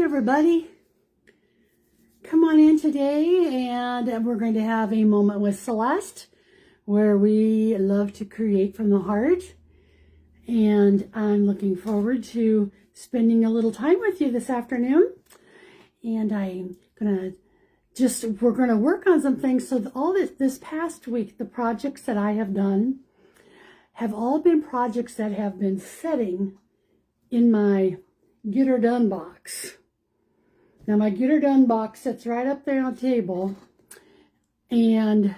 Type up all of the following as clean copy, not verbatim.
everybody. Come on in today and we're going to have a moment with Celeste where we love to create from the heart. And I'm looking forward to spending a little time with you this afternoon. And we're going to work on some things. So all this past week, the projects that I have done have all been projects that have been sitting in my Get Her Done box. Now my Get Her Done box sits right up there on the table, and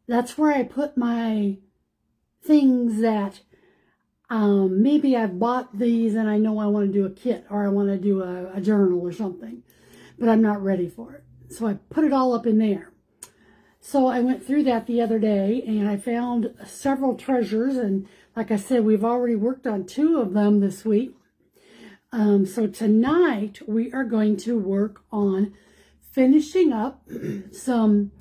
that's where I put my things that maybe I've bought these and I know I want to do a kit or I want to do a journal or something, but I'm not ready for it. So I put it all up in there. So I went through that the other day and I found several treasures, and like I said, we've already worked on 2 of them this week. So tonight we are going to work on finishing up some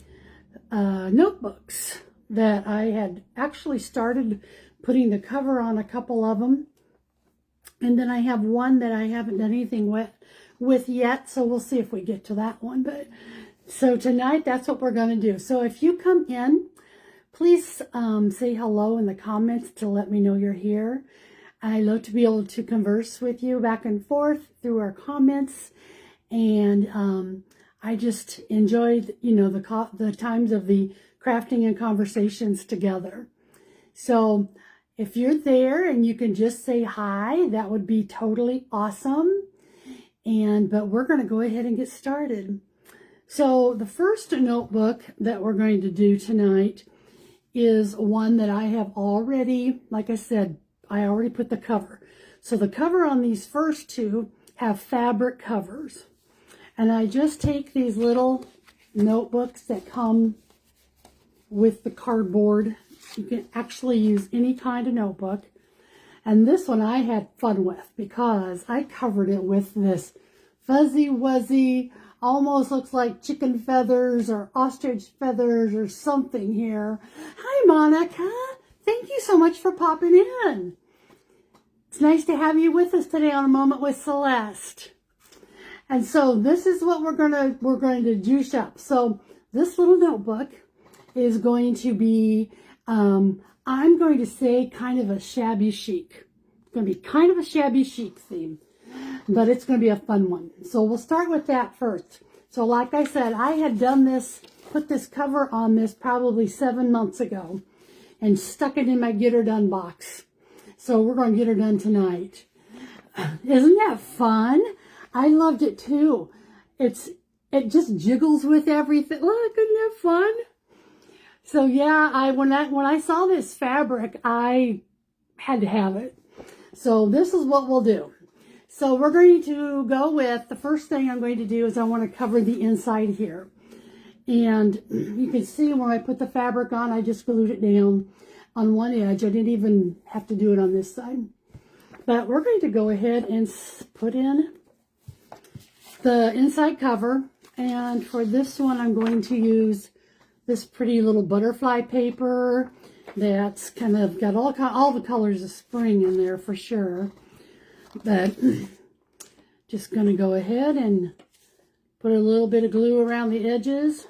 notebooks that I had actually started putting the cover on a couple of them. And then I have one that I haven't done anything with yet. So we'll see if we get to that one. But so tonight, that's what we're going to do. So if you come in, please say hello in the comments to let me know you're here. I love to be able to converse with you back and forth through our comments. And I just enjoyed, the times of the crafting and conversations together. So if you're there and you can just say hi, that would be totally awesome. But we're going to go ahead and get started. So the first notebook that we're going to do tonight is one that I have already, like I said, I already put the cover. So the cover on these first 2 have fabric covers. And I just take these little notebooks that come with the cardboard. You can actually use any kind of notebook. And this one I had fun with because I covered it with this fuzzy wuzzy, almost looks like chicken feathers or ostrich feathers or something here. Hi, Monica. Thank you so much for popping in. It's nice to have you with us today on A Moment with Celeste. And so this is what we're going to juice up. So this little notebook is going to be, I'm going to say kind of a shabby chic. It's going to be kind of a shabby chic theme, but it's going to be a fun one. So we'll start with that first. So like I said, I had done this, put this cover on this probably 7 months ago and stuck it in my Get Her Done box. So we're going to get her done tonight. Isn't that fun? I loved it too. It just jiggles with everything. Look, isn't that fun? So yeah, when I saw this fabric, I had to have it. So this is what we'll do. So we're going to go with, the first thing I'm going to do is I want to cover the inside here. And you can see when I put the fabric on, I just glued it down on one edge. I didn't even have to do it on this side. But we're going to go ahead and put in the inside cover. And for this one, I'm going to use this pretty little butterfly paper that's kind of got all the colors of spring in there for sure. But just going to go ahead and put a little bit of glue around the edges.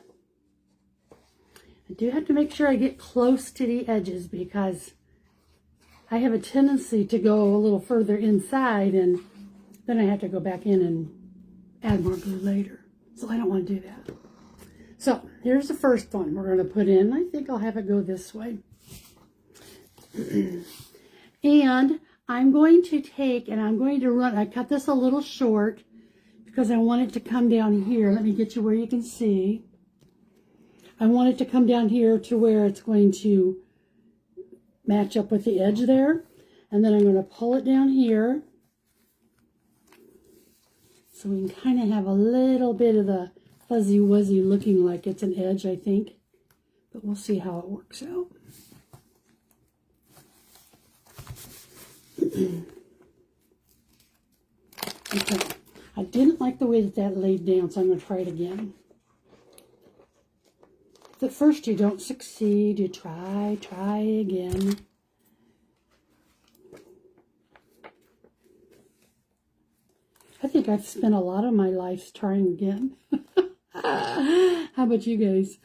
I do have to make sure I get close to the edges because I have a tendency to go a little further inside and then I have to go back in and add more glue later. So I don't want to do that. So here's the first one we're going to put in. I think I'll have it go this way. And I'm going to take and I'm going to run, I cut this a little short because I want it to come down here. Let me get you where you can see. I want it to come down here to where it's going to match up with the edge there. And then I'm going to pull it down here. So we can kind of have a little bit of the fuzzy wuzzy looking like it's an edge, I think. But we'll see how it works out. Okay. I didn't like the way that laid down, so I'm going to try it again. If at first you don't succeed, you try again. I think I've spent a lot of my life trying again. How about you guys?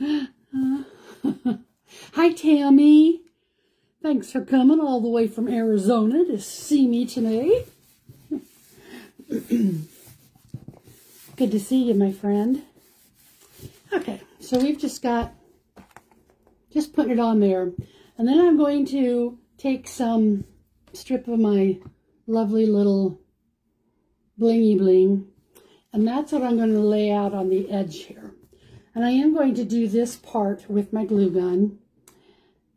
Hi, Tammy. Thanks for coming all the way from Arizona to see me today. Good to see you, my friend. Okay, so we've just put it on there. And then I'm going to take some strip of my lovely little blingy bling. And that's what I'm going to lay out on the edge here. And I am going to do this part with my glue gun.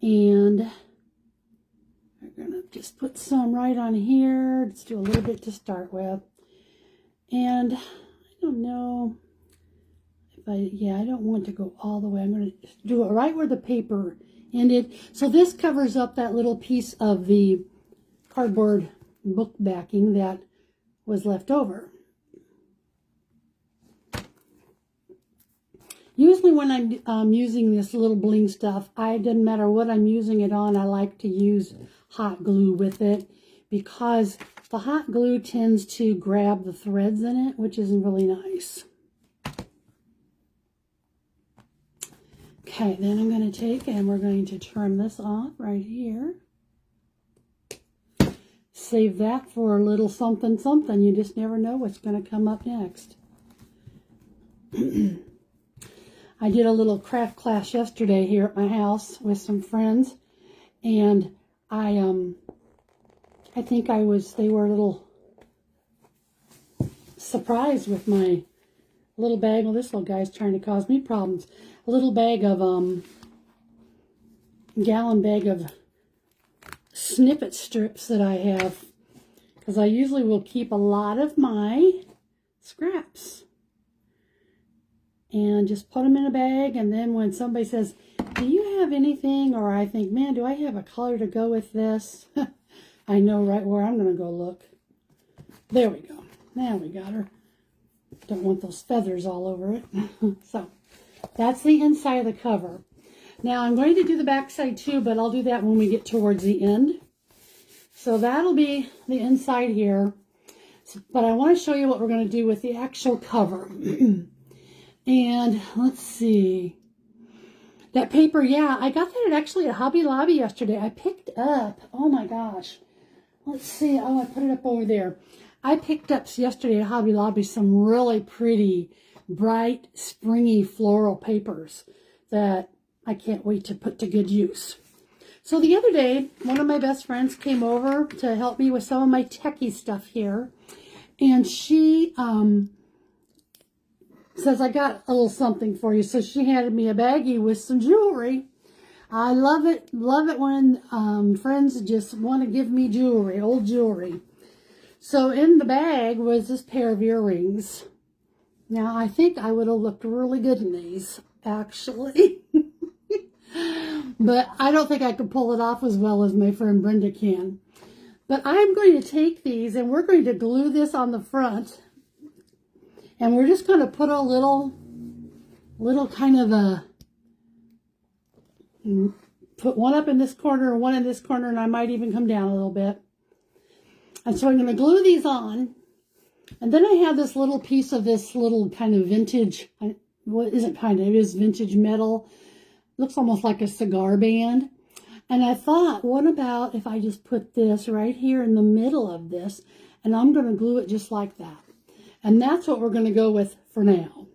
And we're going to just put some right on here. Let's do a little bit to start with. And I don't know if I don't want to go all the way. I'm going to do it right where the paper ended. So this covers up that little piece of the cardboard book backing that was left over. Usually when I'm using this little bling stuff, it doesn't matter what I'm using it on, I like to use hot glue with it because the hot glue tends to grab the threads in it, which isn't really nice. Okay, then I'm going to take and we're going to trim this off right here. Save that for a little something something. You just never know what's going to come up next. I did a little craft class yesterday here at my house with some friends, and I think they were a little surprised with my little bag. Well, this little guy's trying to cause me problems. A little bag of, gallon bag of snippet strips that I have, because I usually will keep a lot of my scraps. And just put them in a bag, and then when somebody says, do you have anything, or I think, man, do I have a color to go with this? I know right where I'm going to go look. There we go. Now we got her. Don't want those feathers all over it. So that's the inside of the cover. Now I'm going to do the back side too, but I'll do that when we get towards the end. So that'll be the inside here. But I want to show you what we're going to do with the actual cover. And let's see. That paper, yeah, I got that actually at Hobby Lobby yesterday. I picked up, oh my gosh. Let's see. Oh, I put it up over there. I picked up yesterday at Hobby Lobby some really pretty, bright, springy floral papers that I can't wait to put to good use. So the other day, one of my best friends came over to help me with some of my techie stuff here. And she says, I got a little something for you. So she handed me a baggie with some jewelry. I love it when friends just want to give me jewelry, old jewelry. So in the bag was this pair of earrings. Now, I think I would have looked really good in these, actually. But I don't think I could pull it off as well as my friend Brenda can. But I'm going to take these and we're going to glue this on the front. And we're just going to put a little kind of put one up in this corner and one in this corner, and I might even come down a little bit. And so I'm going to glue these on. And then I have this little piece of this little kind of vintage, well, it isn't kind of, it is vintage metal. Looks almost like a cigar band. And I thought, what about if I just put this right here in the middle of this, and I'm going to glue it just like that. And that's what we're going to go with for now.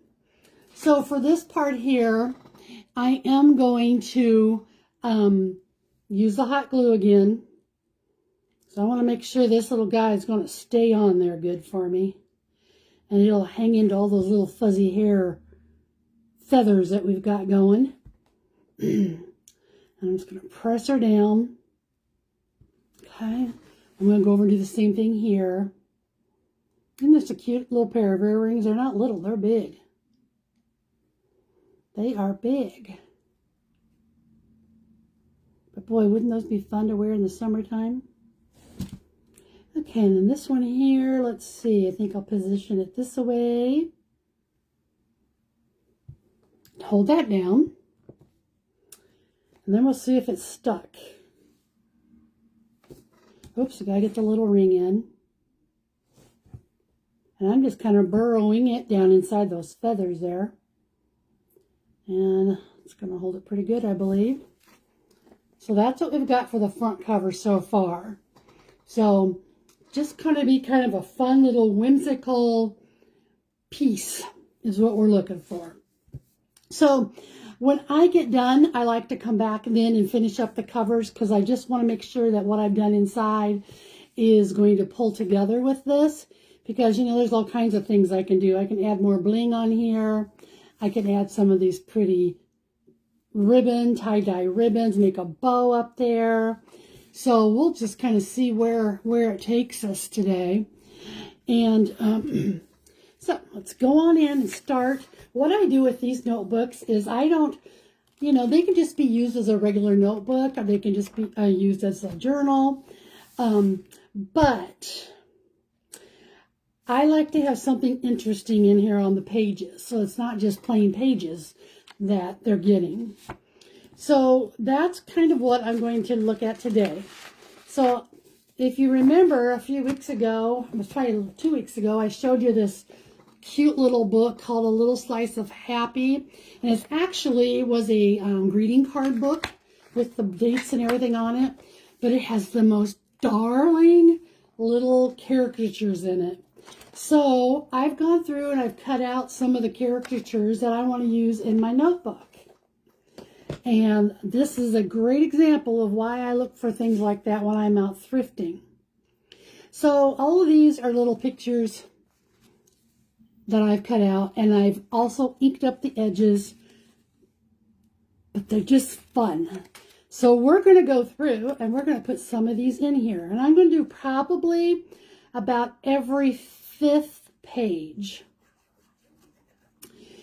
So for this part here, I am going to use the hot glue again. So I want to make sure this little guy is going to stay on there good for me. And it'll hang into all those little fuzzy hair feathers that we've got going. And I'm just going to press her down. Okay. I'm going to go over and do the same thing here. Isn't this a cute little pair of earrings? They're not little, they're big. They are big. But boy, wouldn't those be fun to wear in the summertime? Okay, and then this one here, let's see. I think I'll position it this way. Hold that down. And then we'll see if it's stuck. Oops, I gotta get the little ring in. And I'm just kind of burrowing it down inside those feathers there. And it's going to hold it pretty good, I believe. So that's what we've got for the front cover so far. So just kind of be kind of a fun little whimsical piece is what we're looking for. So when I get done, I like to come back then and finish up the covers because I just want to make sure that what I've done inside is going to pull together with this. Because, you know, there's all kinds of things I can do. I can add more bling on here. I can add some of these pretty ribbon, tie-dye ribbons, make a bow up there. So we'll just kind of see where it takes us today. And so let's go on in and start. What I do with these notebooks is I don't, you know, they can just be used as a regular notebook, or they can just be used as a journal. But I like to have something interesting in here on the pages. So it's not just plain pages that they're getting. So that's kind of what I'm going to look at today. So if you remember a few weeks ago, it was probably 2 weeks ago, I showed you this cute little book called A Little Slice of Happy. And it actually was a greeting card book with the dates and everything on it. But it has the most darling little caricatures in it. So I've gone through and I've cut out some of the caricatures that I want to use in my notebook. And this is a great example of why I look for things like that when I'm out thrifting. So all of these are little pictures that I've cut out, and I've also inked up the edges, but they're just fun. So we're going to go through and we're going to put some of these in here. And I'm going to do probably about every 5th page,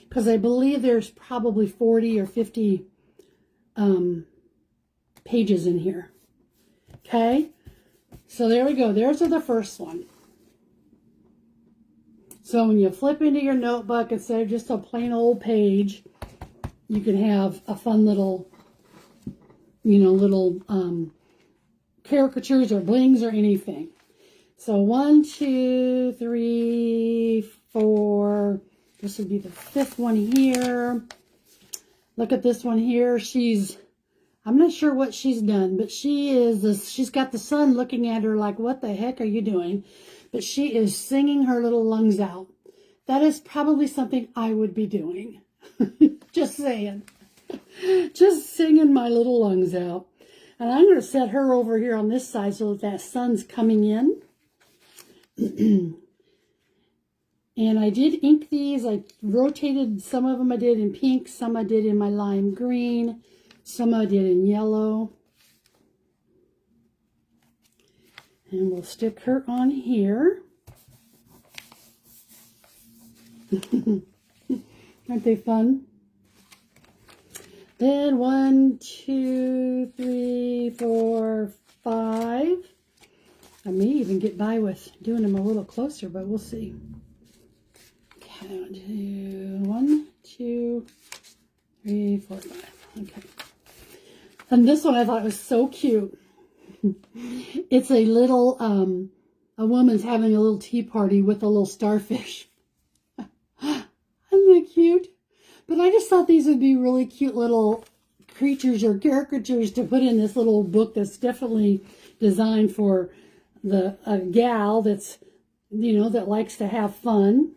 because I believe there's probably 40 or 50 pages in here. Okay, so there we go. There's the first one. So when you flip into your notebook, instead of just a plain old page, you can have a fun little, you know, little caricatures or blings or anything. So 1, 2, 3, 4. This would be the 5th one here. Look at this one here. I'm not sure what she's done, but she's got the sun looking at her like, what the heck are you doing? But she is singing her little lungs out. That is probably something I would be doing. Just saying. Just singing my little lungs out. And I'm going to set her over here on this side so that sun's coming in. And I did ink these. I rotated some of them. I did in pink, some I did in my lime green, some I did in yellow. And we'll stick her on here. Aren't they fun? Then 1, 2, 3, 4, 5. I may even get by with doing them a little closer, but we'll see. Okay, 1, 2, 3, 4, 5. Okay. And this one I thought was so cute. It's a little, a woman's having a little tea party with a little starfish. Isn't that cute? But I just thought these would be really cute little creatures or caricatures to put in this little book that's definitely designed for a gal that's, you know, that likes to have fun.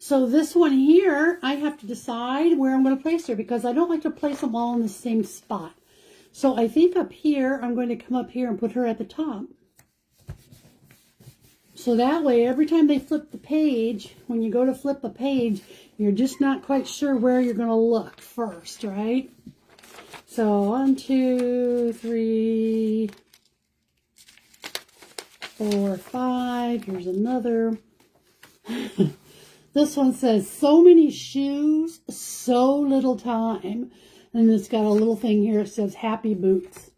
So this one here, I have to decide where I'm going to place her because I don't like to place them all in the same spot. So I think up here, I'm going to come up here and put her at the top. So that way, every time they flip the page, when you go to flip a page, you're just not quite sure where you're going to look first, right? So 1, 2, 3, 4, 5. Here's another. This one says, so many shoes, so little time. And it's got a little thing here. It says, happy boots.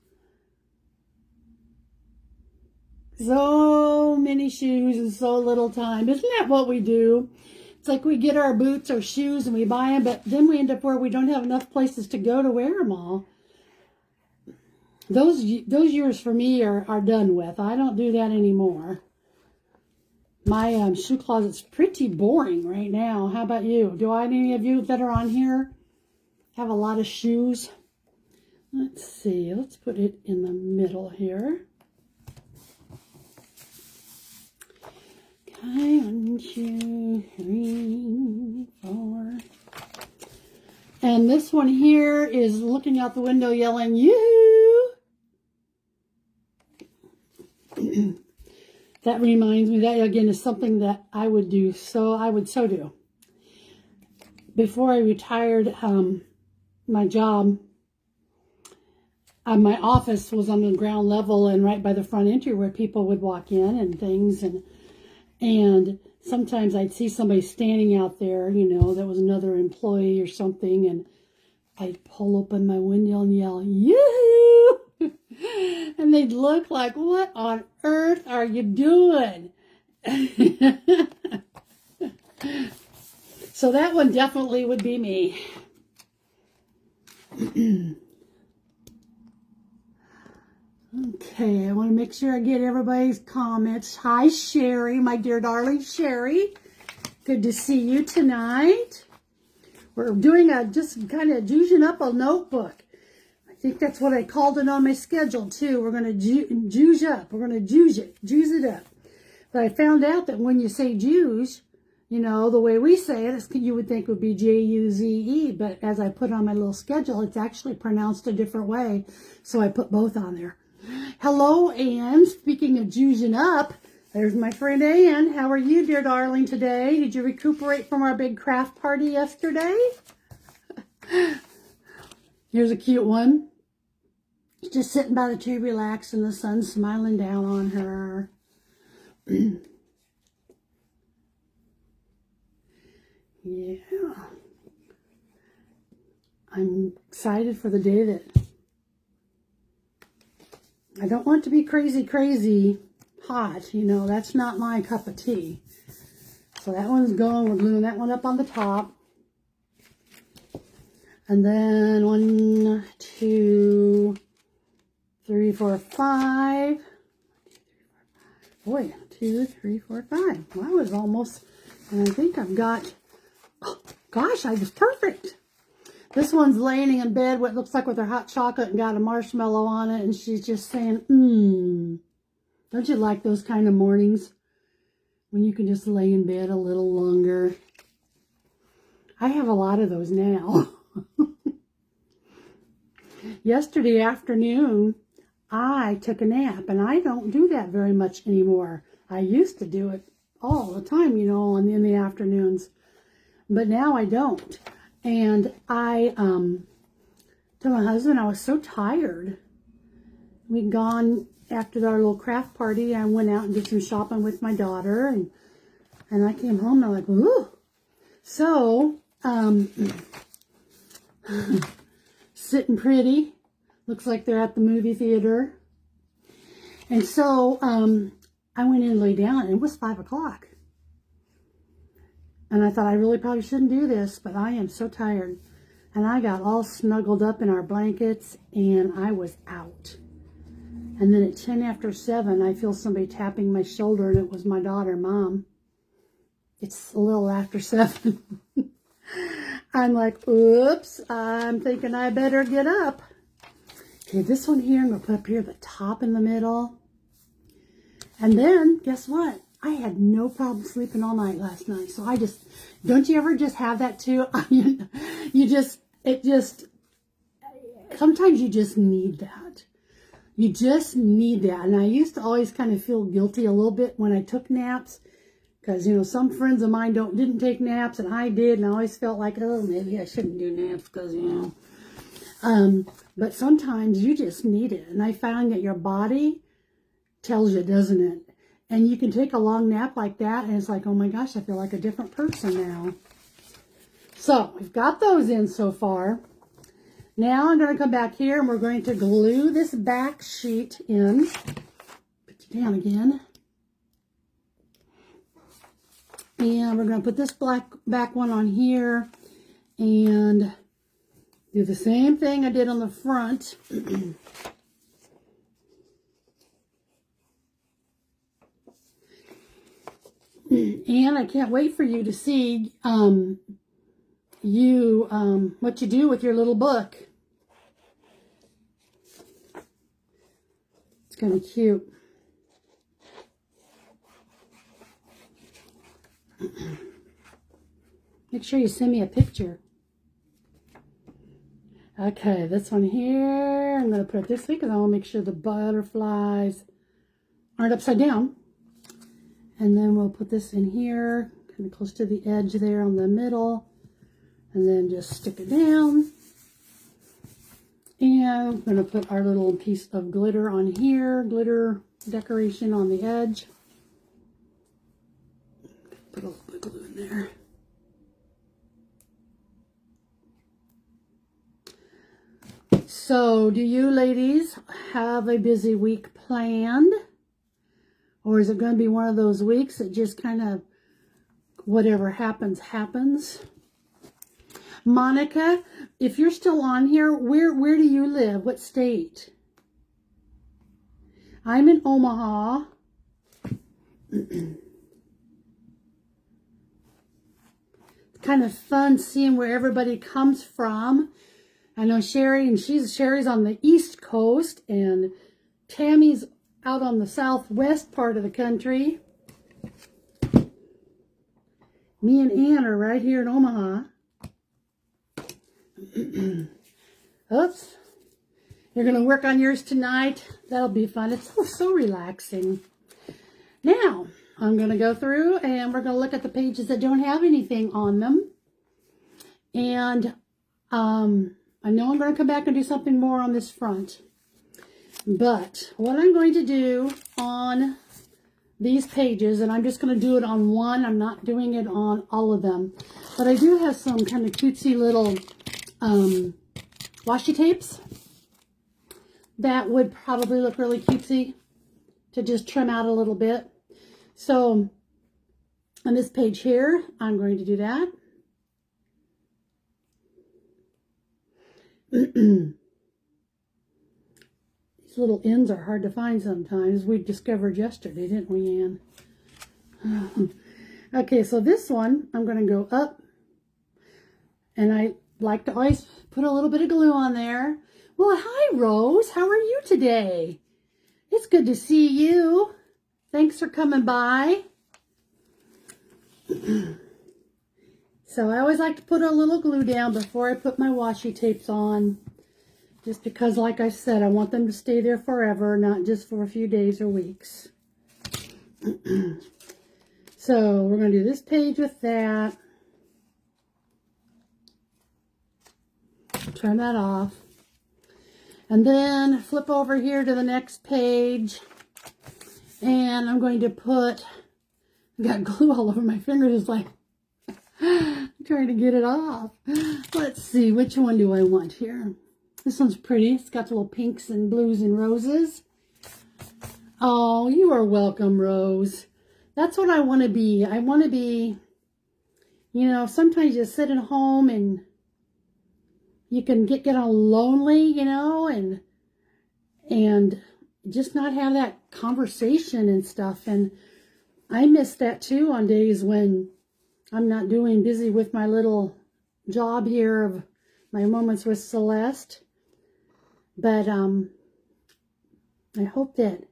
So many shoes and so little time. Isn't that what we do? It's like we get our boots or shoes and we buy them, but then we end up where we don't have enough places to go to wear them all. those years for me are done with. I don't do that anymore. My shoe closet's pretty boring right now. How about you? Do any of you that are on here have a lot of shoes? Let's see. Let's put it in the middle here. Okay, 1, 2, 3, 4. And this one here is looking out the window yelling, "You!" That reminds me, that again is something that I would do. So I would so do. Before I retired, my job, my office was on the ground level and right by the front entry where people would walk in and things. And sometimes I'd see somebody standing out there, you know, that was another employee or something. And I'd pull open my window and yell, "You!" And they'd look like, "What on earth are you doing?" So that one definitely would be me. Okay, I want to make sure I get everybody's comments. Hi, Sherry, my dear darling Sherry. Good to see you tonight. We're doing just kind of juicing up a notebook. I think that's what I called it on my schedule, too. We're going to juice up. We're going to juice it up. But I found out that when you say juice, you know, the way we say it, you would think it would be J-U-Z-E. But as I put on my little schedule, it's actually pronounced a different way. So I put both on there. Hello, Anne. Speaking of juicing up, there's my friend Anne. How are you, dear darling, today? Did you recuperate from our big craft party yesterday? Here's a cute one. She's just sitting by the tree, relaxing, the sun smiling down on her. Yeah. I'm excited for the day that I don't want to be crazy hot. You know, that's not my cup of tea. So that one's going. We're gluing that one up on the top. And then 1, 2, 3, 4, 5. Boy, 2, 3, 4, 5. Well, that was almost, and I think I've got, oh, gosh, I was perfect. This one's laying in bed, what looks like with her hot chocolate and got a marshmallow on it. And she's just saying, Don't you like those kind of mornings when you can just lay in bed a little longer? I have a lot of those now. Yesterday afternoon, I took a nap, and I don't do that very much anymore. I used to do it all the time, you know, in the afternoons, but now I don't. And I told my husband I was so tired. We'd gone after our little craft party. I went out and did some shopping with my daughter, and I came home and I'm like, ooh. So, sitting pretty. Looks like they're at the movie theater. And so, I went in and lay down, and it was 5 o'clock. And I thought I really probably shouldn't do this, but I am so tired. And I got all snuggled up in our blankets, and I was out. And then at 10 after 7, I feel somebody tapping my shoulder, and it was my daughter, Mom. It's a little after 7. I'm like, oops, I'm thinking I better get up. Okay, this one here, I'm going to put up here the top in the middle. And then, guess what? I had no problem sleeping all night last night. So don't you ever just have that too? Sometimes you just need that. You just need that. And I used to always kind of feel guilty a little bit when I took naps. Because, you know, some friends of mine didn't take naps, and I did. And I always felt like, oh, maybe I shouldn't do naps because, you know. But sometimes you just need it. And I found that your body tells you, doesn't it? And you can take a long nap like that, and it's like, oh my gosh, I feel like a different person now. So, we've got those in so far. Now I'm going to come back here, and we're going to glue this back sheet in. Put you down again. And we're going to put this back one on here, and do the same thing I did on the front. And I can't wait for you to see what you do with your little book. It's going to be cute. Make sure you send me a picture. Okay, this one here, I'm going to put it this way because I want to make sure the butterflies aren't upside down. And then we'll put this in here, kind of close to the edge there on the middle. And then just stick it down. And I'm going to put our little piece of glitter on here, glitter decoration on the edge. Put a little bit of glue in there. So, do you ladies have a busy week planned? Or is it going to be one of those weeks that just kind of whatever happens, happens? Monica, if you're still on here, where do you live? What state? I'm in Omaha. It's kind of fun seeing where everybody comes from. I know Sherry, and Sherry's on the East Coast, and Tammy's out on the southwest part of the country. Me and Ann are right here in Omaha. Oops. You're going to work on yours tonight. That'll be fun. It's so relaxing. Now, I'm going to go through and we're going to look at the pages that don't have anything on them. And I know I'm going to come back and do something more on this front. But what I'm going to do on these pages, and I'm just going to do it on one. I'm not doing it on all of them. But I do have some kind of cutesy little washi tapes that would probably look really cutesy to just trim out a little bit. So on this page here, I'm going to do that. These little ends are hard to find sometimes. We discovered yesterday, didn't we, Ann? Okay, so this one, I'm going to go up. And I like to always put a little bit of glue on there. Well, hi, Rose. How are you today? It's good to see you. Thanks for coming by. So I always like to put a little glue down before I put my washi tapes on. Just because, like I said, I want them to stay there forever, not just for a few days or weeks. So we're going to do this page with that. Turn that off. And then flip over here to the next page. And I'm going to put, I got glue all over my fingers. It's like, I'm trying to get it off. Let's see, which one do I want here? This one's pretty. It's got little pinks and blues and roses. Oh, you are welcome, Rose. That's what I want to be. I want to be, you know, sometimes you sit at home and you can get all lonely, you know, and just not have that conversation and stuff. And I miss that too on days when I'm not doing busy with my little job here of my Moments with Celeste. But I hope that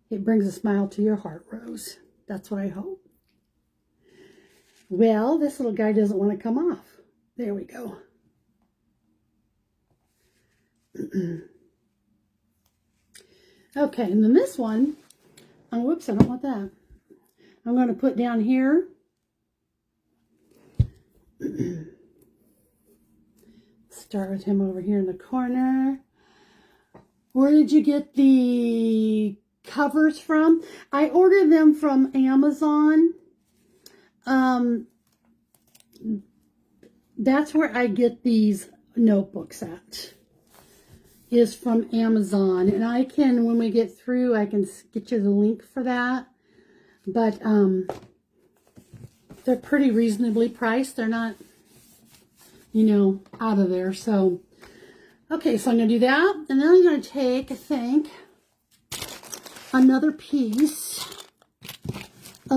it brings a smile to your heart, Rose. That's what I hope. Well, this little guy doesn't want to come off. There we go. Okay, and then this one, oh, whoops, I don't want that. I'm going to put down here. Start with him over here in the corner. Where did you get the covers from? I ordered them from Amazon. That's where I get these notebooks at, is from Amazon. And I can, when we get through, I can get you the link for that. But they're pretty reasonably priced. They're not, you know, out of there. So, okay, so I'm going to do that. And then I'm going to take, I think, another piece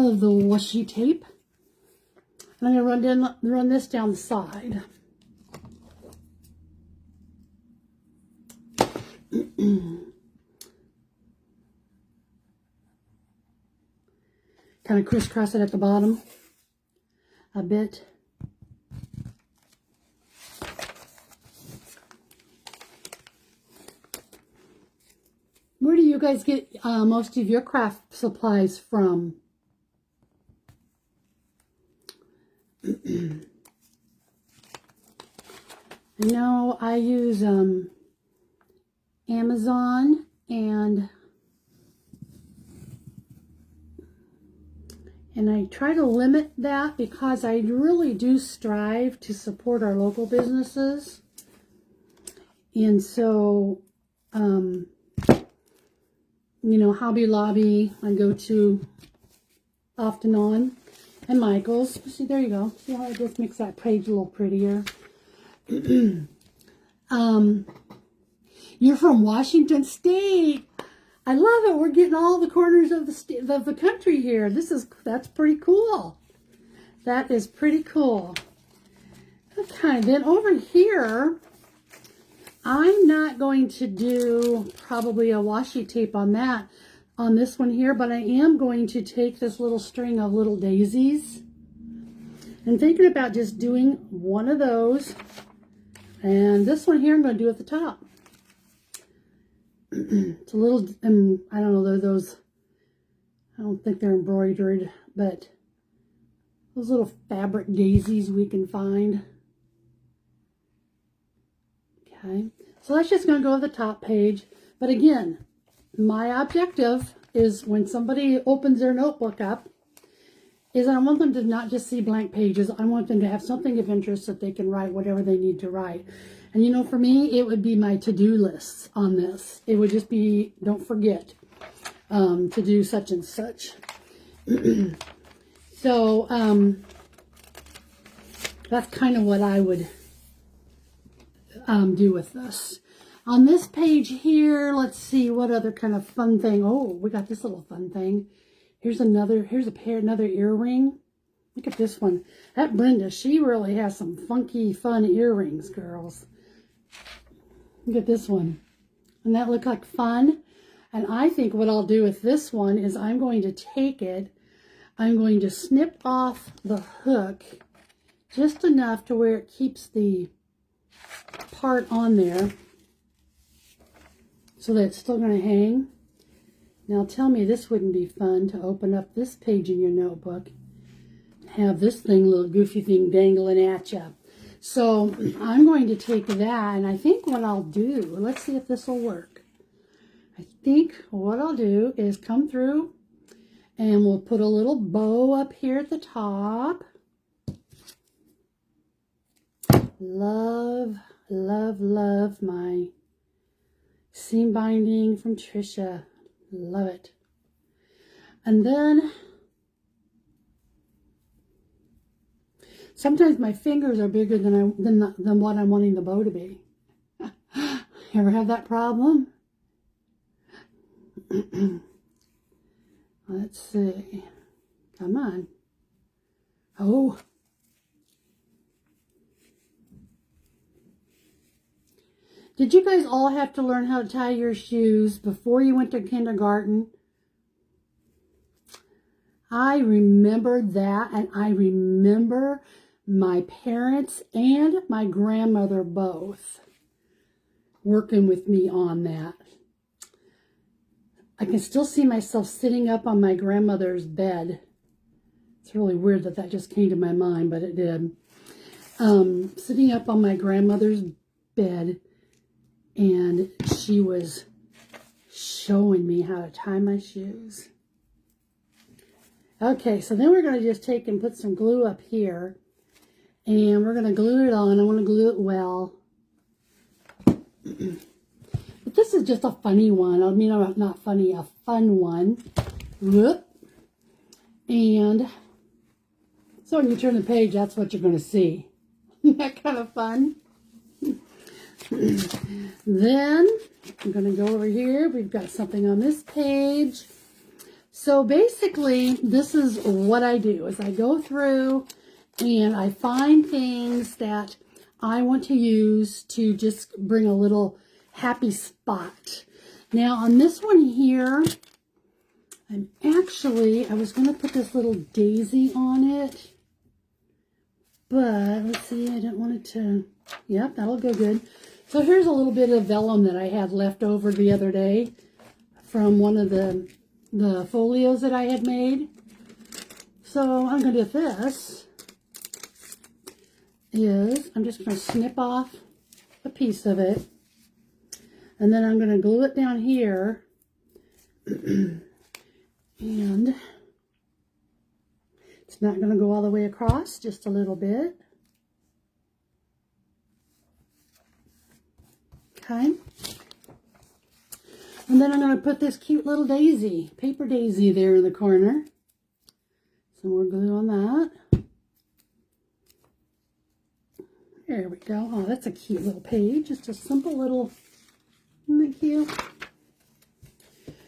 of the washi tape. And I'm going to run this down the side. Kind of crisscross it at the bottom a bit. Where do you guys get most of your craft supplies from? I know I use Amazon and I try to limit that because I really do strive to support our local businesses. And so, you know, Hobby Lobby I go to off and on, and Michael's. See, there you go. See how I just makes that page a little prettier. You're from Washington State. I love it. We're getting all the corners of the country here. That's pretty cool. That is pretty cool. Okay, then over here, I'm not going to do probably a washi tape on this one here, but I am going to take this little string of little daisies and thinking about just doing one of those. And this one here I'm going to do at the top. It's a little, I don't know, those, I don't think they're embroidered, but those little fabric daisies we can find. Okay, so that's just going to go to the top page. But again, my objective is when somebody opens their notebook up, is I want them to not just see blank pages. I want them to have something of interest that they can write whatever they need to write. And you know, for me, it would be my to-do lists on this. It would just be, don't forget to do such and such. So that's kind of what I would do with this. On this page here, let's see what other kind of fun thing. Oh, we got this little fun thing. Here's another earring. Look at this one. That Brenda, she really has some funky, fun earrings, girls. Look at this one. Doesn't that look like fun? And I think what I'll do with this one is I'm going to take it, I'm going to snip off the hook just enough to where it keeps the part on there so that it's still going to hang. Now tell me this wouldn't be fun to open up this page in your notebook and have this little goofy thing dangling at you. So I'm going to take that, and I think what I'll do, let's see if this will work. I think what I'll do is come through and we'll put a little bow up here at the top. Love, love, love my seam binding from Trisha. Love it. And then sometimes my fingers are bigger than what I'm wanting the bow to be. Ever have that problem? Let's see. Come on. Oh. Did you guys all have to learn how to tie your shoes before you went to kindergarten? I remember that, and I remember my parents and my grandmother both working with me on that. I can still see myself sitting up on my grandmother's bed. It's really weird that that just came to my mind, but it did. Sitting up on my grandmother's bed, and she was showing me how to tie my shoes. Okay, so then we're going to just take and put some glue up here. And we're going to glue it on. I want to glue it well. But this is just a funny one. I mean, not funny, a fun one. Whoop. And so when you turn the page, that's what you're going to see. Isn't that kind of fun? Then I'm going to go over here. We've got something on this page. So basically, this is what I do, is I go through and I find things that I want to use to just bring a little happy spot. Now on this one here, I was going to put this little daisy on it, but let's see, I don't want it to, yep, that'll go good. So here's a little bit of vellum that I had left over the other day from one of the folios that I had made. So I'm going to do this is I'm just going to snip off a piece of it, and then I'm going to glue it down here, and it's not going to go all the way across, just a little bit. Okay. And then I'm going to put this cute little daisy, paper daisy there in the corner. Some more glue on that. There we go. Oh, that's a cute little page. Just a simple little, isn't that cute?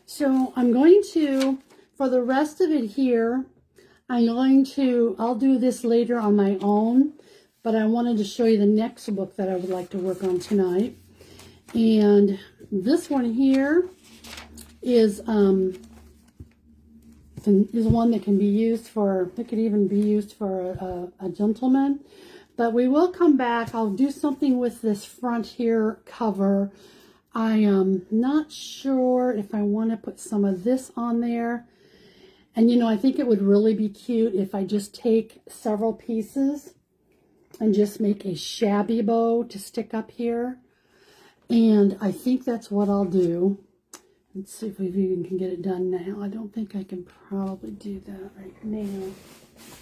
So I'm going to, for the rest of it here, I'll do this later on my own, but I wanted to show you the next book that I would like to work on tonight. And this one here is one that can be used for, it could even be used for a gentleman. But we will come back. I'll do something with this front here cover. I am not sure if I want to put some of this on there. And, you know, I think it would really be cute if I just take several pieces and just make a shabby bow to stick up here. And I think that's what I'll do. Let's see if we even can get it done now. I don't think I can probably do that right now.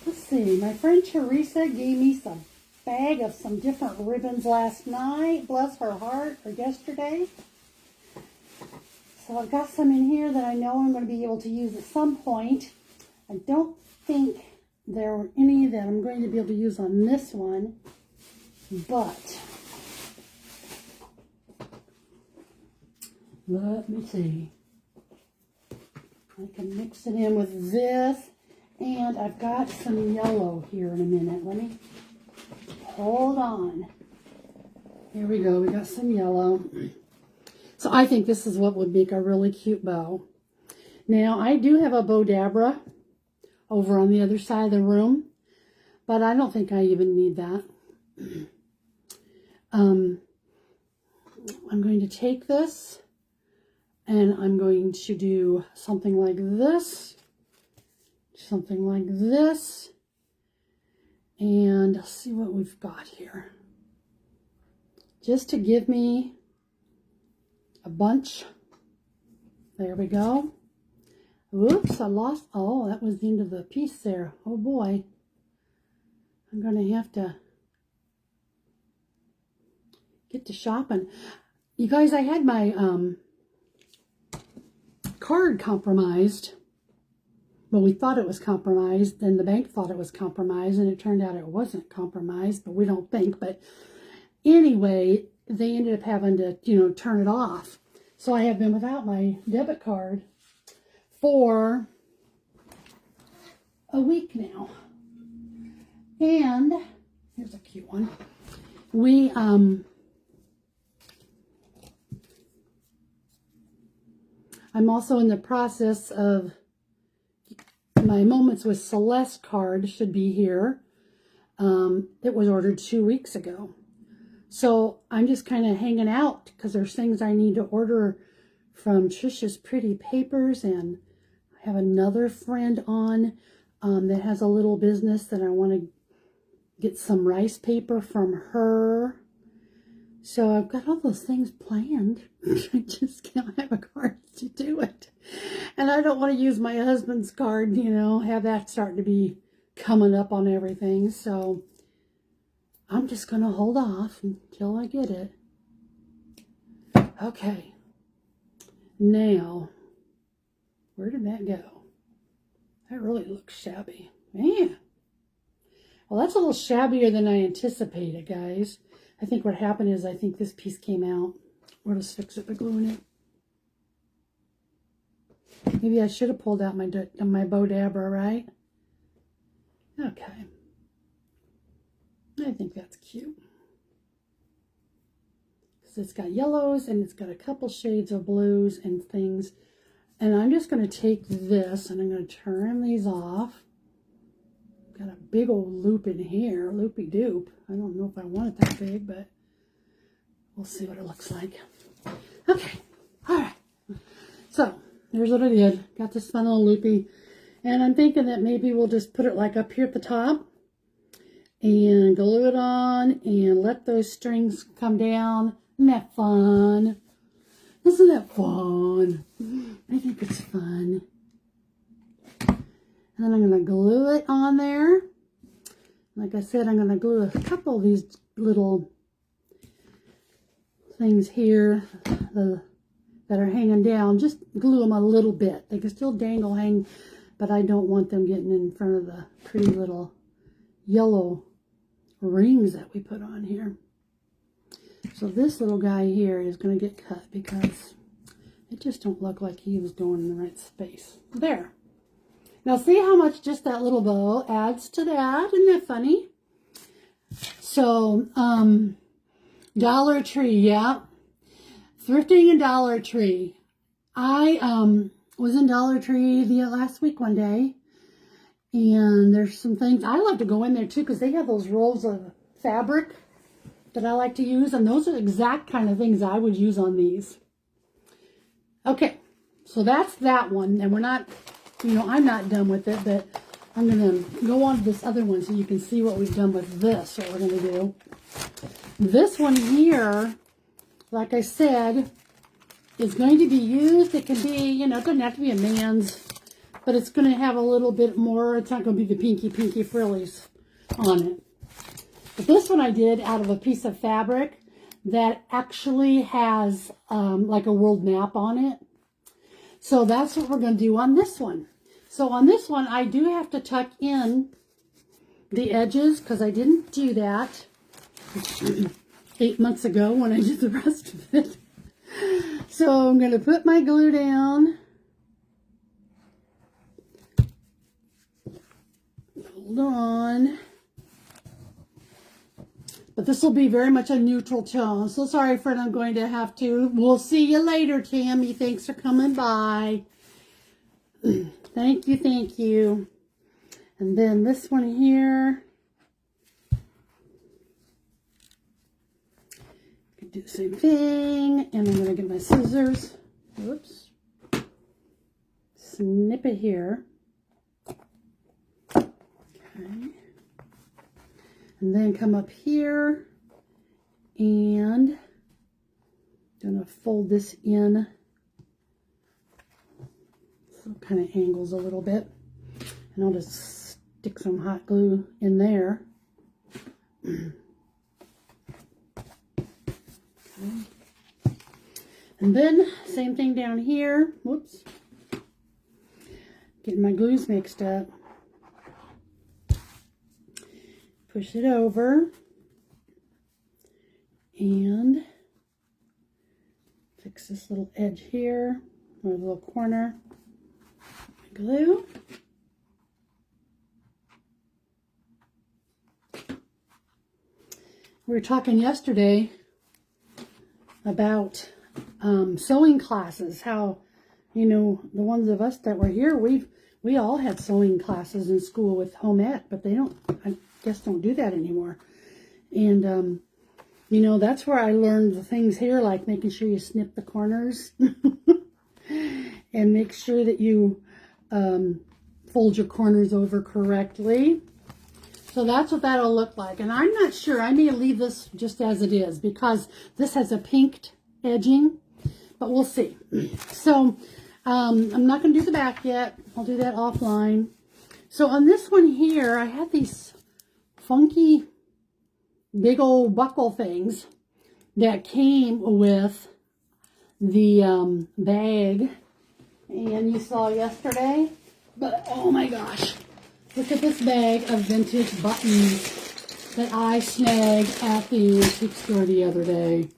Let's see. My friend Teresa gave me some bag of some different ribbons last night. Bless her heart, or yesterday. So I've got some in here that I know I'm going to be able to use at some point. I don't think there are any that I'm going to be able to use on this one, but let me see. I can mix it in with this, and I've got some yellow here in a minute. Let me hold on. Here we go. We got some yellow. So I think this is what would make a really cute bow. Now, I do have a Bowdabra over on the other side of the room, but I don't think I even need that. I'm going to take this, and I'm going to do something like this, and I'll see what we've got here. Just to give me a bunch. There we go. Whoops, I lost. Oh, that was the end of the piece there. Oh boy. I'm going to have to get to shopping. You guys, I had my card compromised. Well, we thought it was compromised, then the bank thought it was compromised, and it turned out it wasn't compromised, but we don't think. But anyway, they ended up having to, you know, turn it off. So I have been without my debit card for a week now. And here's a cute one. I'm also in the process of, my Moments with Celeste card should be here. It was ordered 2 weeks ago. So I'm just kind of hanging out because there's things I need to order from Trisha's Pretty Papers, and I have another friend on that has a little business that I want to get some rice paper from her. So I've got all those things planned. I just can't have a card to do it. And I don't want to use my husband's card, you know, have that starting to be coming up on everything. So I'm just going to hold off until I get it. Okay. Now, where did that go? That really looks shabby. Man. Well, that's a little shabbier than I anticipated, guys. I think what happened is I think this piece came out. We'll just fix it by gluing it. Maybe I should have pulled out my Bodabra, right? Okay. I think that's cute. Because it's got yellows and it's got a couple shades of blues and things. And I'm just going to take this and I'm going to turn these off. Got a big old loop in here, loopy doop. I don't know if I want it that big, but we'll see what it looks like. Okay, all right. So here's what I did. Got this fun little loopy, and I'm thinking that maybe we'll just put it like up here at the top and glue it on and let those strings come down. Isn't that fun? Isn't that fun? I think it's fun. And then I'm going to glue it on there. Like I said, I'm going to glue a couple of these little things here that are hanging down. Just glue them a little bit. They can still hang, but I don't want them getting in front of the pretty little yellow rings that we put on here. So this little guy here is going to get cut because it just don't look like he was going in the right space. There. Now see how much just that little bow adds to that? Isn't that funny? So, Dollar Tree, yeah. Thrifting in Dollar Tree. I was in Dollar Tree last week one day. And there's some things. I love to go in there too because they have those rolls of fabric that I like to use. And those are the exact kind of things I would use on these. Okay, so that's that one. And we're not... You know, I'm not done with it, but I'm going to go on to this other one so you can see what we've done with this, what we're going to do. This one here, like I said, is going to be used. It can be, you know, it doesn't have to be a man's, but it's going to have a little bit more. It's not going to be the pinky frillies on it. But this one I did out of a piece of fabric that actually has like a world map on it. So that's what we're going to do on this one. So on this one, I do have to tuck in the edges because I didn't do that 8 months ago when I did the rest of it. So I'm going to put my glue down. Hold on. But this will be very much a neutral tone. So sorry, friend, I'm going to have to. We'll see you later, Tammy. Thanks for coming by. Thank you, thank you. And then this one here. Do the same thing. And I'm going to get my scissors. Whoops. Snip it here. Okay. And then come up here and I'm going to fold this in so it kind of angles a little bit. And I'll just stick some hot glue in there. Okay. And then same thing down here. Whoops. Getting my glues mixed up. Push it over and fix this little edge here, or the little corner. Glue. We were talking yesterday about sewing classes, how, you know, the ones of us that were here, we all had sewing classes in school with home ec, but they don't, I guess don't do that anymore. And you know, that's where I learned the things here, like making sure you snip the corners and make sure that you fold your corners over correctly. So that's what that'll look like. And I'm not sure, I may leave this just as it is because this has a pinked edging, but we'll see. So I'm not going to do the back yet. I'll do that offline. So on this one here, I had these funky big old buckle things that came with the bag. And you saw yesterday. But oh my gosh. Look at this bag of vintage buttons that I snagged at the antique store the other day.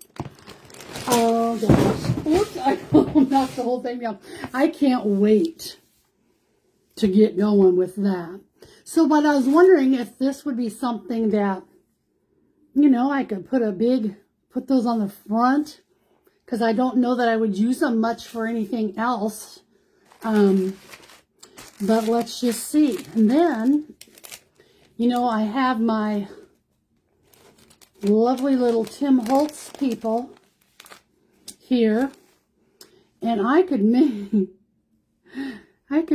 Oh gosh. Oops, I'm knock the whole thing down. I can't wait to get going with that. So, but I was wondering if this would be something that, you know, I could put those on the front, because I don't know that I would use them much for anything else. But let's just see. And then, you know, I have my lovely little Tim Holtz people here, and I could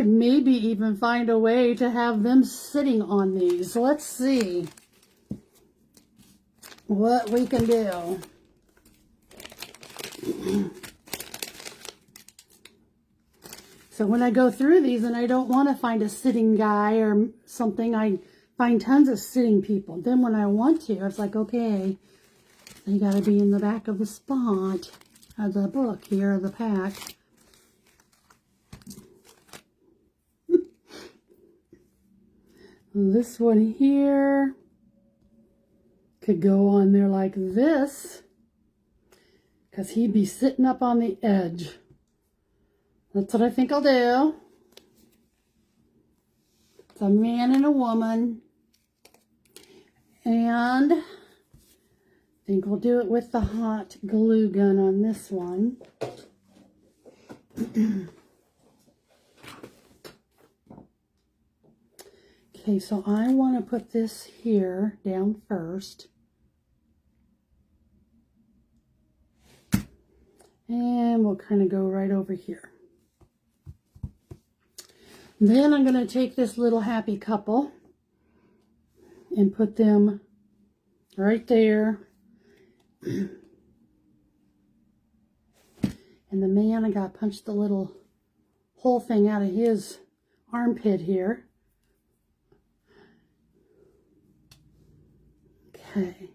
maybe even find a way to have them sitting on these. Let's see what we can do. So when I go through these and I don't want to find a sitting guy or something, I find tons of sitting people. Then when I want to, it's like, okay, they got to be in the back of the spot of the book here, the pack. This one here could go on there like this, because he'd be sitting up on the edge. That's what I think I'll do. It's a man and a woman. And I think we'll do it with the hot glue gun on this one. Okay, so I want to put this here down first. And we'll kind of go right over here. Then I'm going to take this little happy couple and put them right there. And the man, I got to punch the little hole thing out of his armpit here. Okay.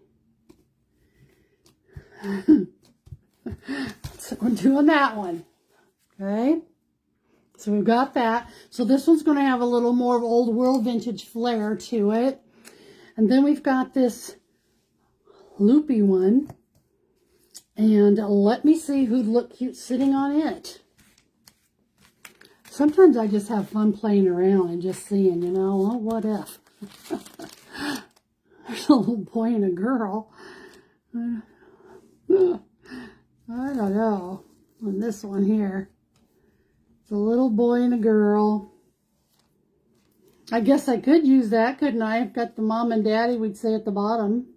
So we're doing that one. Okay. So we've got that. So this one's going to have a little more old world vintage flair to it. And then we've got this loopy one. And let me see who'd look cute sitting on it. Sometimes I just have fun playing around and just seeing, you know, well, what if? There's a little boy and a girl. I don't know. On this one here. It's a little boy and a girl. I guess I could use that, couldn't I? I've got the mom and daddy, we'd say, at the bottom.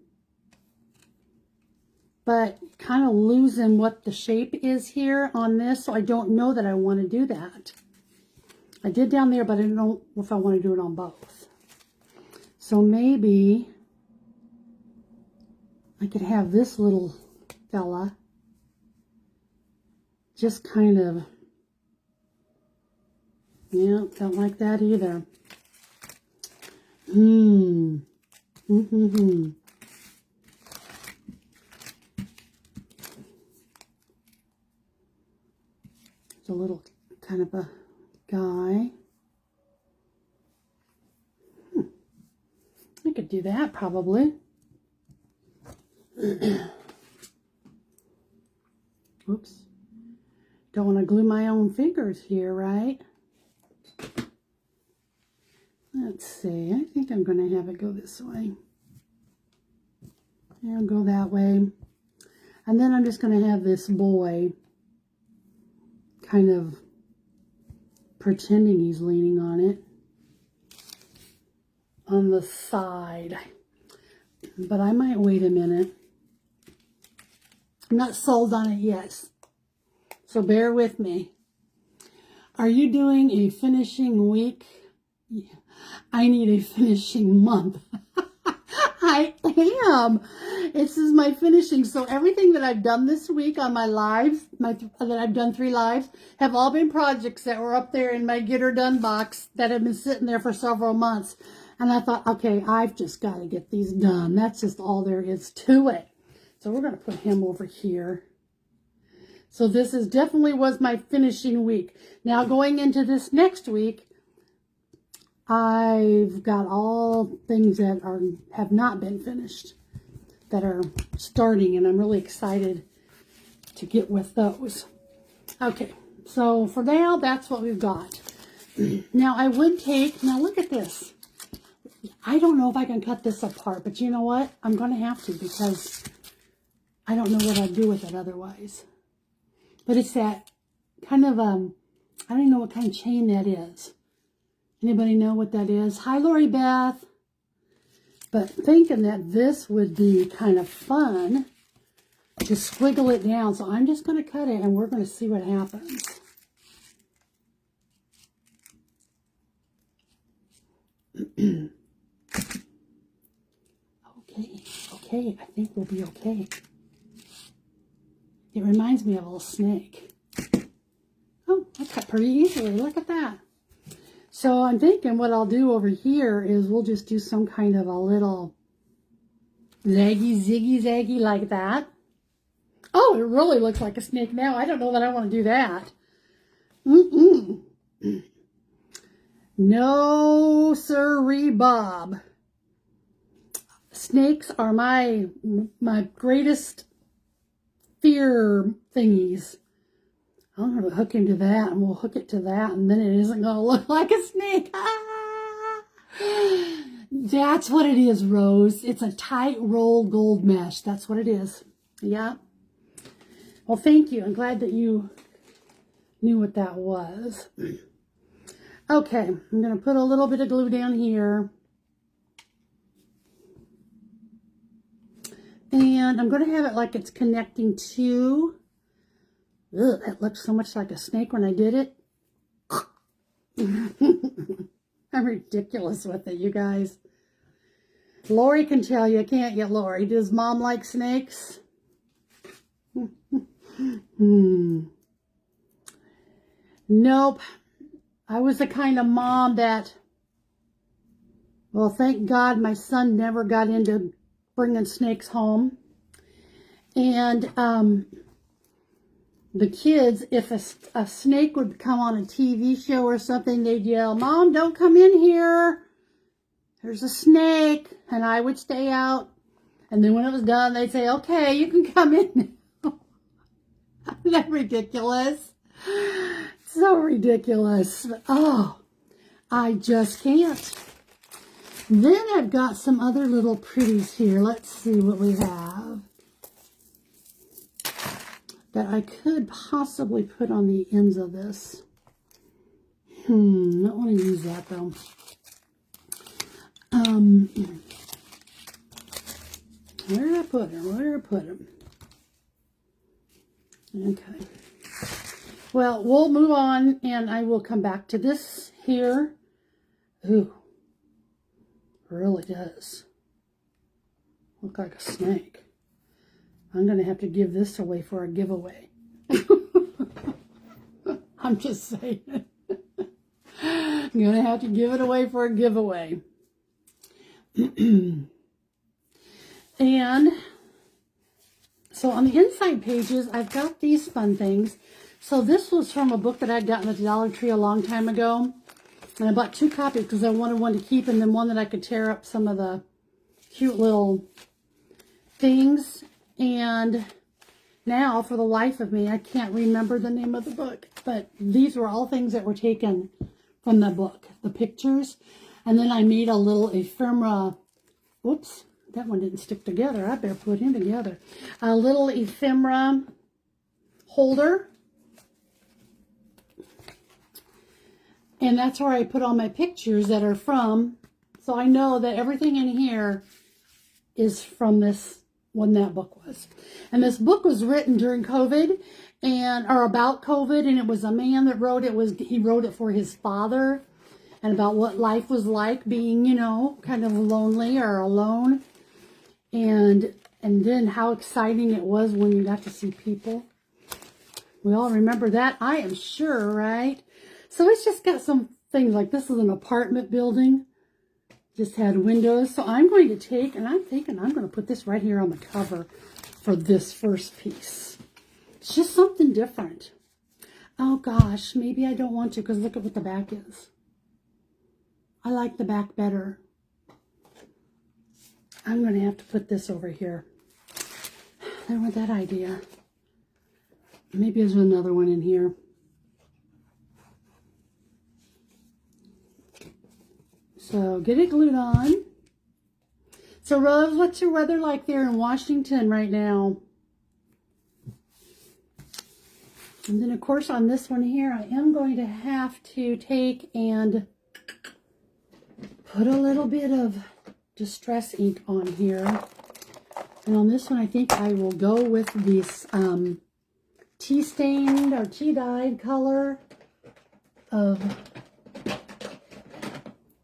But kind of losing what the shape is here on this, so I don't know that I want to do that. I did down there, but I don't know if I want to do it on both. So maybe I could have this little fella just kind of, yeah, don't like that either. It's a little kind of a guy. I could do that probably. Oops. Don't want to glue my own fingers here, right? Let's see. I think I'm going to have it go this way. And go that way. And then I'm just going to have this boy kind of pretending he's leaning on it on the side. But I might wait a minute. I'm not sold on it yet. So bear with me. Are you doing a finishing week? I need a finishing month. I am. This is my finishing. So everything that I've done this week on my lives, that I've done 3 lives, have all been projects that were up there in my Get Her Done box that have been sitting there for several months. And I thought, okay, I've just got to get these done. That's just all there is to it. So we're going to put him over here. So this is definitely was my finishing week. Now going into this next week, I've got all things that have not been finished that are starting, and I'm really excited to get with those. Okay, So for now, that's what we've got. Now I would take, now look at this. I don't know if I can cut this apart, but you know what? I'm going to have to because I don't know what I'd do with it otherwise. But it's that kind of, I don't even know what kind of chain that is. Anybody know what that is? Hi, Lori Beth. But thinking that this would be kind of fun to squiggle it down. So I'm just going to cut it and we're going to see what happens. Okay, I think we'll be okay. It reminds me of a little snake. Oh, I cut pretty easily. Look at that. So I'm thinking what I'll do over here is we'll just do some kind of a little ziggy like that. Oh, it really looks like a snake now. I don't know that I want to do that. No, sirree, Bob. Snakes are my greatest fear thingies. I'm going to hook into that, and we'll hook it to that, and then it isn't going to look like a snake. Ah! That's what it is, Rose. It's a tight roll gold mesh. That's what it is. Yeah. Well, thank you. I'm glad that you knew what that was. Okay, I'm going to put a little bit of glue down here. And I'm going to have it like it's connecting to... Ugh, that looked so much like a snake when I did it. I'm ridiculous with it, you guys. Lori can tell you, can't you, Lori? Does Mom like snakes? Nope. I was the kind of mom that... Well, thank God my son never got into bringing snakes home. And the kids, if a snake would come on a TV show or something, they'd yell, "Mom, don't come in here. There's a snake." And I would stay out. And then when it was done, they'd say, "Okay, you can come in now." Isn't that ridiculous? So ridiculous. Oh, I just can't. Then I've got some other little pretties here. Let's see what we have that I could possibly put on the ends of this. Don't want to use that though. Where did I put them? Where did I put them? Okay. Well, we'll move on and I will come back to this here. Ooh. Really does look like a snake. I'm going to have to give this away for a giveaway. I'm just saying. I'm going to have to give it away for a giveaway. And so on the inside pages, I've got these fun things. So this was from a book that I'd gotten at the Dollar Tree a long time ago. And I bought 2 copies because I wanted one to keep and then one that I could tear up some of the cute little things. And now, for the life of me, I can't remember the name of the book. But these were all things that were taken from the book, the pictures. And then I made a little ephemera. Whoops, that one didn't stick together. I better put him together. A little ephemera holder. And that's where I put all my pictures that are from. So I know that everything in here is from this, when that book was. And this book was written during COVID, or about COVID, and it was a man that wrote it. He wrote it for his father, and about what life was like being, you know, kind of lonely or alone. And then how exciting it was when you got to see people. We all remember that, I am sure, right? So it's just got some things like this is an apartment building. Just had windows. So I'm going to take, and I'm thinking I'm going to put this right here on the cover for this first piece. It's just something different. Oh gosh, maybe I don't want to because look at what the back is. I like the back better. I'm going to have to put this over here. There went that idea. Maybe there's another one in here. So get it glued on. So Rose, what's your weather like there in Washington right now? And then of course on this one here, I am going to have to take and put a little bit of distress ink on here. And on this one, I think I will go with this tea stained or tea dyed color of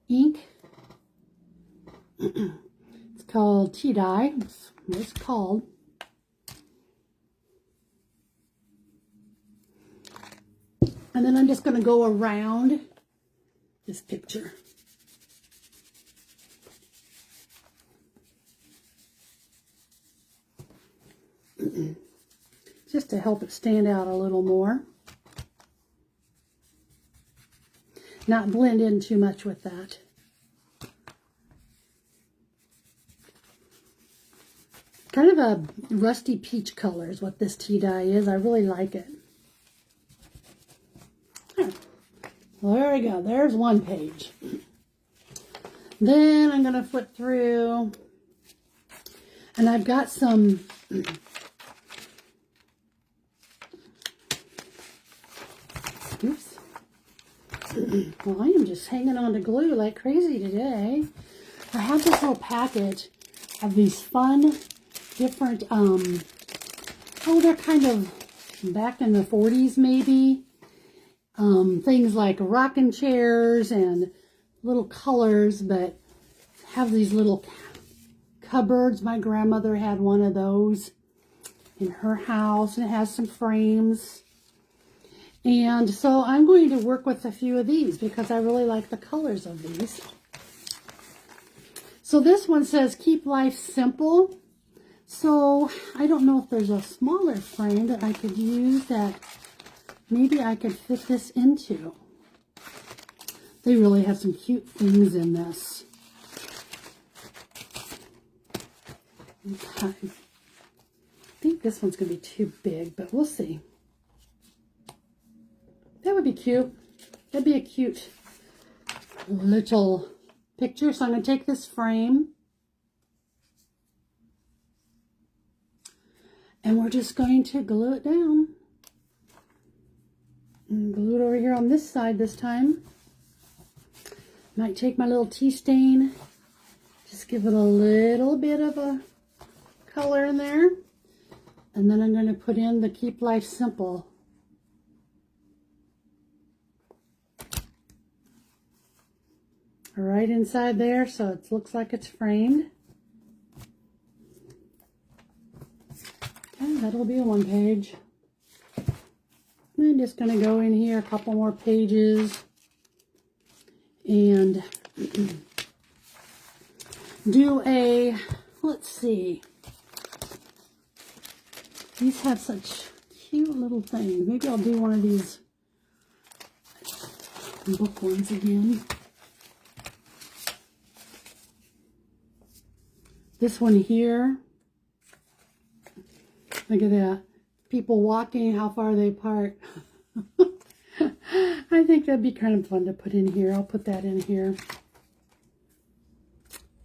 ink. It's called tea dye. That's what it's called. And then I'm just going to go around this picture. Just to help it stand out a little more. Not blend in too much with that. Kind of a rusty peach color is what this tea dye is. I really like it. Well, there we go. There's one page. Then I'm going to flip through. And I've got some... Oops. Well, I am just hanging on to glue like crazy today. I have this whole packet of these fun, different, oh, they're kind of back in the 40s maybe. Things like rocking chairs and little colors, but have these little cupboards. My grandmother had one of those in her house, and it has some frames. And so I'm going to work with a few of these because I really like the colors of these. So this one says, keep life simple. So I don't know if there's a smaller frame that I could use that maybe I could fit this into. They really have some cute things in this. Okay. I think this one's going to be too big, but we'll see. That would be cute. That'd be a cute little picture. So I'm going to take this frame and we're just going to glue it down. And glue it over here on this side this time. Might take my little tea stain, just give it a little bit of a color in there. And then I'm going to put in the Keep Life Simple. Right inside there, so it looks like it's framed. Okay, that'll be a one page. I'm just going to go in here a couple more pages and do a, let's see. These have such cute little things. Maybe I'll do one of these book ones again. This one here. Look at that. People walking, how far are they apart? I think that'd be kind of fun to put in here. I'll put that in here.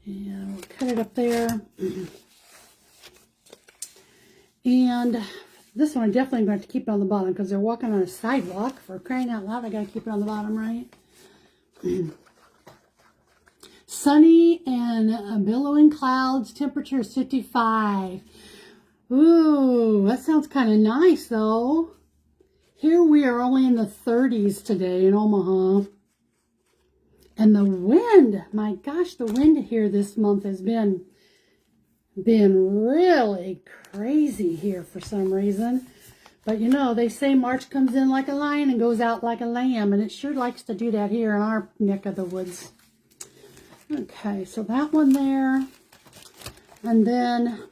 And we'll cut it up there. And this one I definitely going to keep it on the bottom because they're walking on a sidewalk. For crying out loud, I got to keep it on the bottom, right? Sunny and billowing clouds, temperature is 55. Ooh, that sounds kind of nice though. Here we are only in the 30s today in Omaha. And the wind, my gosh, the wind here this month has been really crazy here for some reason. But you know, they say March comes in like a lion and goes out like a lamb. And it sure likes to do that here in our neck of the woods. Okay, so that one there. And then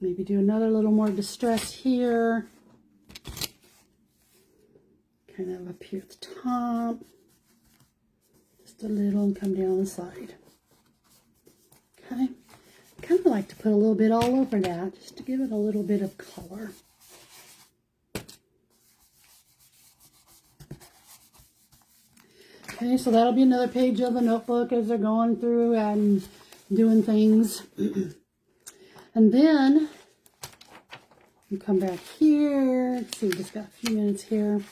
maybe do another little more distress here. Kind of up here at the top. Just a little and come down the side. Okay. I kind of like to put a little bit all over that just to give it a little bit of color. Okay, so that'll be another page of the notebook as they're going through and doing things. And then we come back here. Let's see, we just got a few minutes here.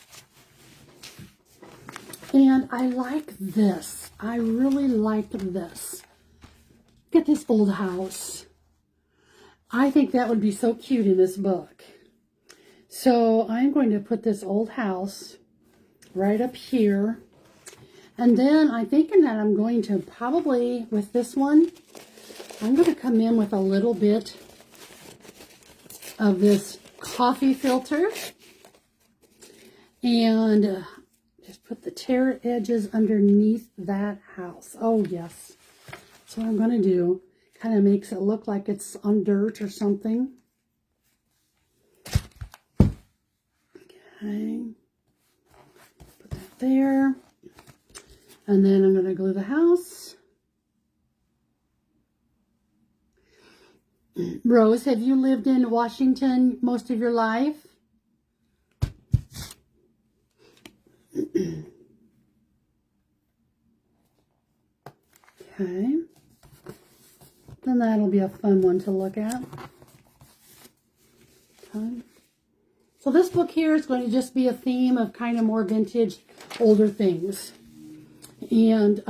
And I like this. I really like this. Look at this old house. I think that would be so cute in this book. So I'm going to put this old house right up here. And then I'm thinking that I'm going to probably, with this one, I'm going to come in with a little bit of this coffee filter. And just put the tear edges underneath that house. Oh, yes. That's what I'm going to do. Kind of makes it look like it's on dirt or something. Okay. Put that there. And then I'm going to glue the house. Rose, have you lived in Washington most of your life? Okay. Then that'll be a fun one to look at. Okay. So this book here is going to just be a theme of kind of more vintage, older things. And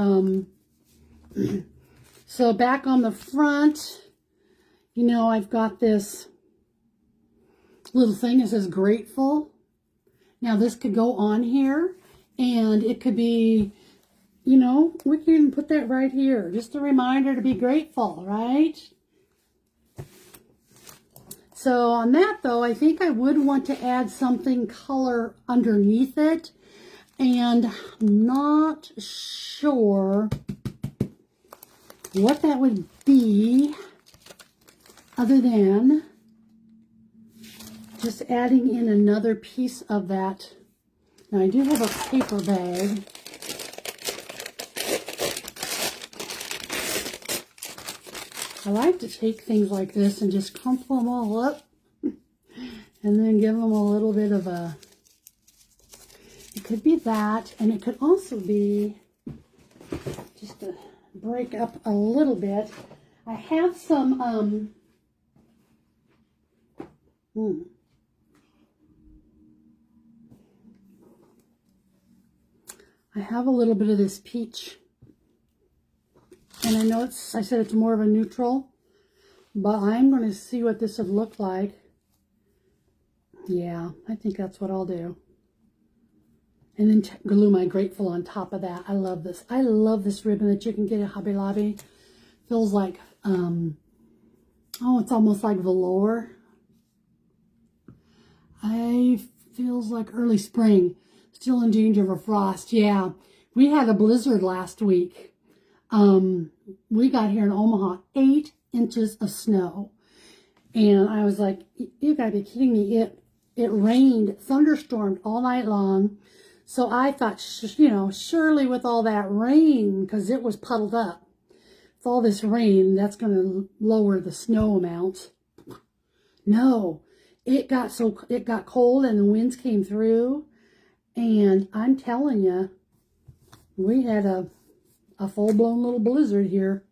so back on the front, you know, I've got this little thing that says grateful. Now this could go on here and it could be, you know, we can put that right here. Just a reminder to be grateful, right? So on that though, I think I would want to add something color underneath it. And I'm not sure what that would be other than just adding in another piece of that. Now I do have a paper bag. I like to take things like this and just crumple them all up and then give them a little bit of a, it could be that, and it could also be just to break up a little bit. I have some, I have a little bit of this peach. And I know it's, I said it's more of a neutral, but I'm going to see what this would look like. Yeah, I think that's what I'll do. And then glue my grateful on top of that. I love this. I love this ribbon that you can get at Hobby Lobby. Feels like, oh, it's almost like velour. Feels like early spring. Still in danger of a frost. Yeah, we had a blizzard last week. We got here in Omaha 8 inches of snow. And I was like, you gotta be kidding me. It rained, thunderstormed all night long. So I thought, you know, surely with all that rain, because it was puddled up, with all this rain, that's going to lower the snow amount. No, it got cold and the winds came through. And I'm telling you, we had a full-blown little blizzard here.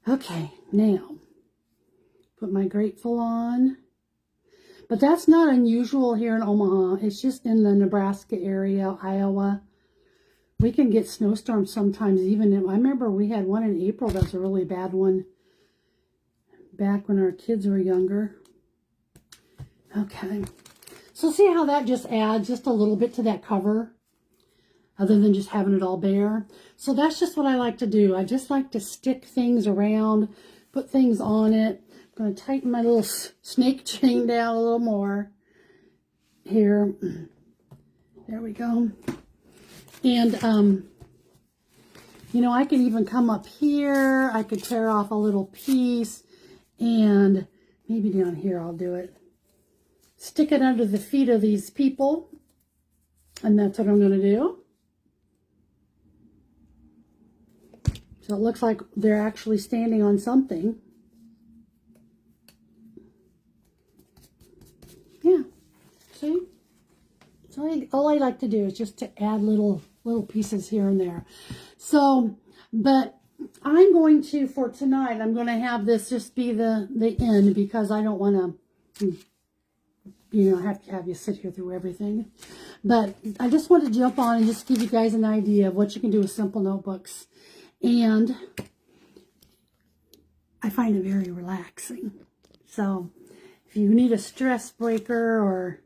Okay, now, put my grateful on. But that's not unusual here in Omaha. It's just in the Nebraska area, Iowa. We can get snowstorms sometimes. I remember we had one in April that was a really bad one back when our kids were younger. Okay. So see how that just adds just a little bit to that cover, other than just having it all bare. So that's just what I like to do. I just like to stick things around, put things on it. I'm going to tighten my little snake chain down a little more here. There we go. And, you know, I can even come up here. I could tear off a little piece, and maybe down here I'll do it. Stick it under the feet of these people, and that's what I'm going to do. So it looks like they're actually standing on something. Yeah, see? So all I like to do is just to add little pieces here and there. So, but I'm going to, for tonight, I'm going to have this just be the end, because I don't want to, you know, have you sit here through everything. But I just want to jump on and just give you guys an idea of what you can do with simple notebooks. And I find it very relaxing. So if you need a stress breaker or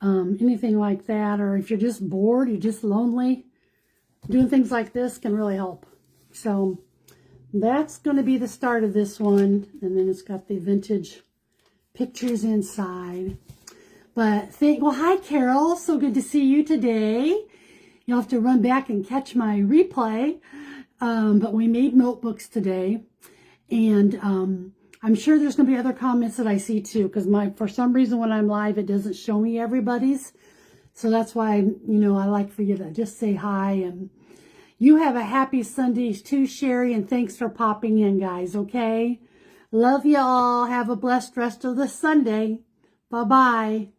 anything like that, or if you're just bored, you're just lonely, doing things like this can really help. So that's going to be the start of this one. And then it's got the vintage pictures inside. But well, hi Carol, so good to see you today. You'll have to run back and catch my replay. But we made notebooks today, and I'm sure there's going to be other comments that I see too, because for some reason when I'm live, it doesn't show me everybody's. So that's why, you know, I like for you to just say hi. And you have a happy Sunday too, Sherry, and thanks for popping in, guys, okay? Love you all. Have a blessed rest of the Sunday. Bye-bye.